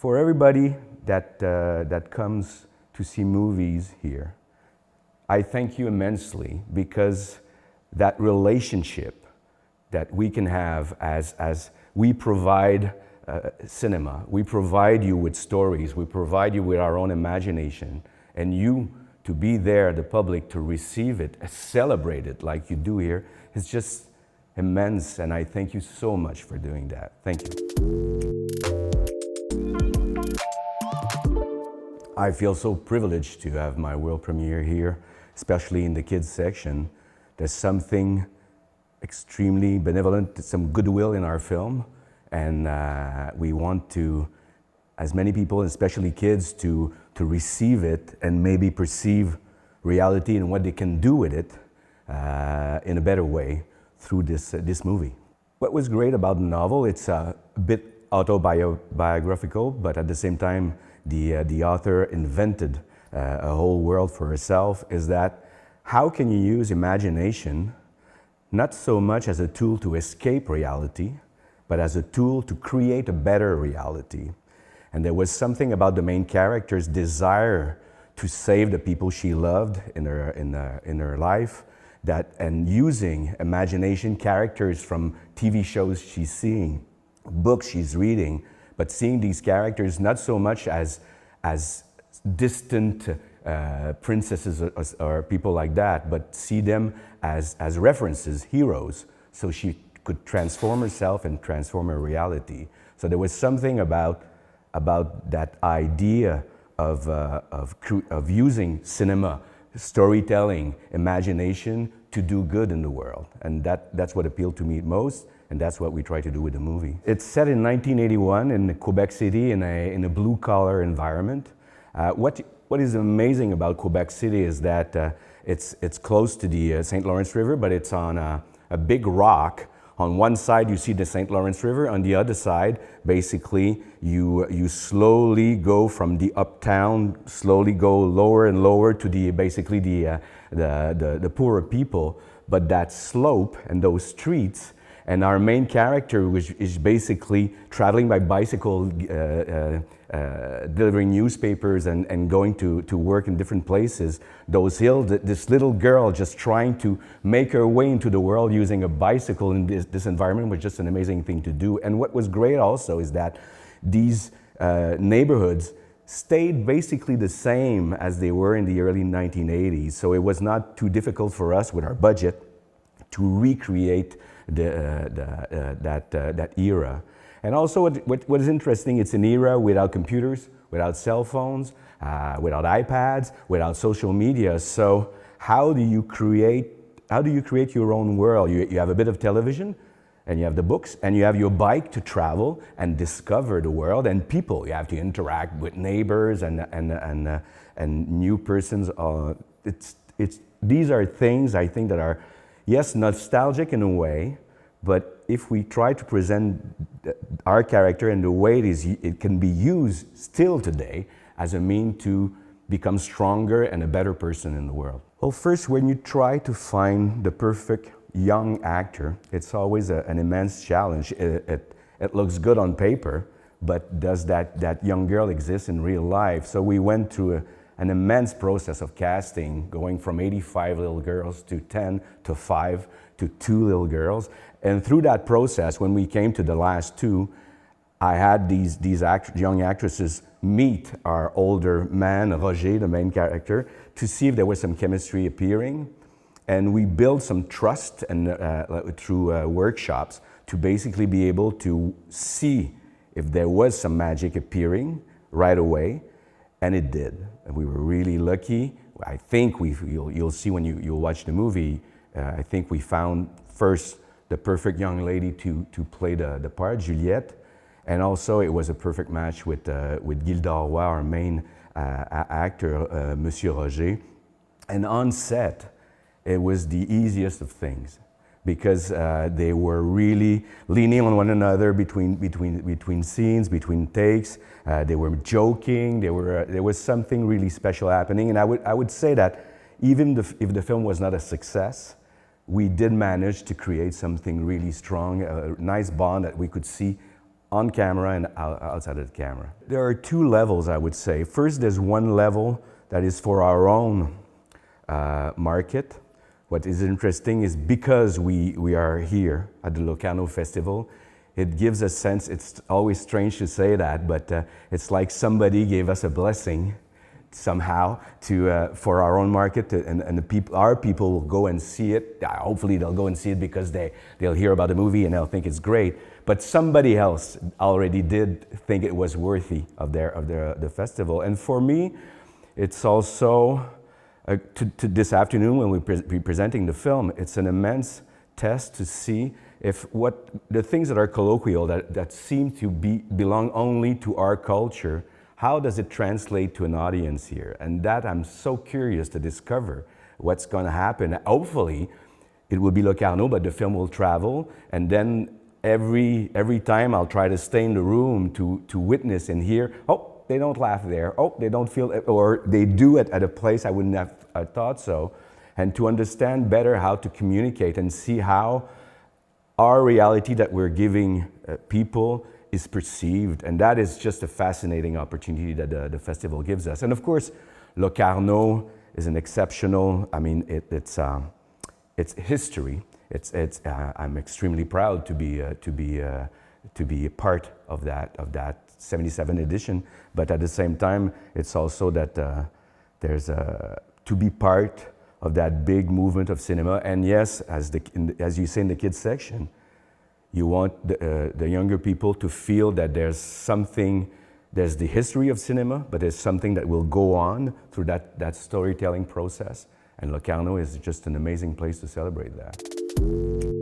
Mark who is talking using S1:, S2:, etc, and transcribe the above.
S1: For everybody that comes to see movies here, I thank you immensely, because that relationship that we can have as we provide cinema, we provide you with stories, we provide you with our own imagination, and you to be there, the public, to receive it, celebrate it like you do here, is just immense, and I thank you so much for doing that. Thank you. I feel so privileged to have my world premiere here, especially in the kids section. There's something extremely benevolent, some goodwill in our film, and we want to, as many people, especially kids, to receive it and maybe perceive reality and what they can do with it in a better way through this movie. What was great about the novel, it's a bit autobiographical, but at the same time, the author invented a whole world for herself, is that how can you use imagination not so much as a tool to escape reality, but as a tool to create a better reality. And there was something about the main character's desire to save the people she loved in her life, and using imagination, characters from TV shows she's seeing, books she's reading, but seeing these characters not so much as distant princesses or people like that, but see them as references, heroes, so she could transform herself and transform her reality. So there was something about that idea of using cinema, storytelling, imagination to do good in the world. And that's what appealed to me most, and that's what we try to do with the movie. It's set in 1981 in Quebec City in a blue-collar environment. What is amazing about Quebec City is that it's close to the St. Lawrence River, but it's on a big rock. On one side, you see the St. Lawrence River. On the other side, basically, you slowly go from the uptown, slowly go lower and lower to basically the poorer people. But that slope and those streets, and our main character, which is basically traveling by bicycle, delivering newspapers and going to work in different places, those hills, this little girl just trying to make her way into the world using a bicycle in this environment was just an amazing thing to do. And what was great also is that these neighborhoods stayed basically the same as they were in the early 1980s. So it was not too difficult for us with our budget to recreate that era. And also what is interesting, it's an era without computers, without cell phones, without iPads, without social media. So how do you create your own world? You have a bit of television, and you have the books, and you have your bike to travel and discover the world, and people. You have to interact with neighbors and new persons. These are things I think that are, yes, nostalgic in a way, but if we try to present our character in the way it can be used still today as a means to become stronger and a better person in the world. Well, first, when you try to find the perfect young actor, it's always an immense challenge. It looks good on paper, but does that young girl exist in real life? So we went through an immense process of casting, going from 85 little girls to 10 to 5 to 2 little girls. And through that process, when we came to the last 2, I had these young actresses meet our older man, Roger, the main character, to see if there was some chemistry appearing. And we built some trust through workshops to basically be able to see if there was some magic appearing right away. And it did. And we were really lucky. I think you'll see when you'll watch the movie, I think we found first the perfect young lady to play the part, Juliette. And also it was a perfect match with Gilda Roy, our main actor, Monsieur Roger. And on set, it was the easiest of things, because they were really leaning on one another between scenes, between takes. They were joking. There was something really special happening. And I would say that even if the film was not a success, we did manage to create something really strong, a nice bond that we could see on camera and outside of the camera. There are two levels, I would say. First, there's one level that is for our own market. What is interesting is because we are here at the Locarno Festival, it gives a sense, it's always strange to say that, but it's like somebody gave us a blessing somehow for our own market, and our people will go and see it. Hopefully they'll go and see it because they'll hear about the movie and they'll think it's great. But somebody else already did think it was worthy of the festival. And for me, it's also, to this afternoon when we're presenting the film, it's an immense test to see if the things that are colloquial, that seem to belong only to our culture, how does it translate to an audience here? And that I'm so curious to discover what's going to happen. Hopefully, it will be Locarno, but the film will travel, and then every time I'll try to stay in the room to witness and hear, oh, they don't laugh there, oh, they don't feel it, or they do it at a place I wouldn't have thought so, and to understand better how to communicate and see how our reality that we're giving people is perceived, and that is just a fascinating opportunity that the festival gives us. And of course, Locarno is an exceptional, I mean, it's history. I'm extremely proud to be a part of that 77 edition, but at the same time, it's also that to be part of that big movement of cinema. And yes, as you say in the kids section, you want the younger people to feel that there's the history of cinema, but there's something that will go on through that storytelling process. And Locarno is just an amazing place to celebrate that.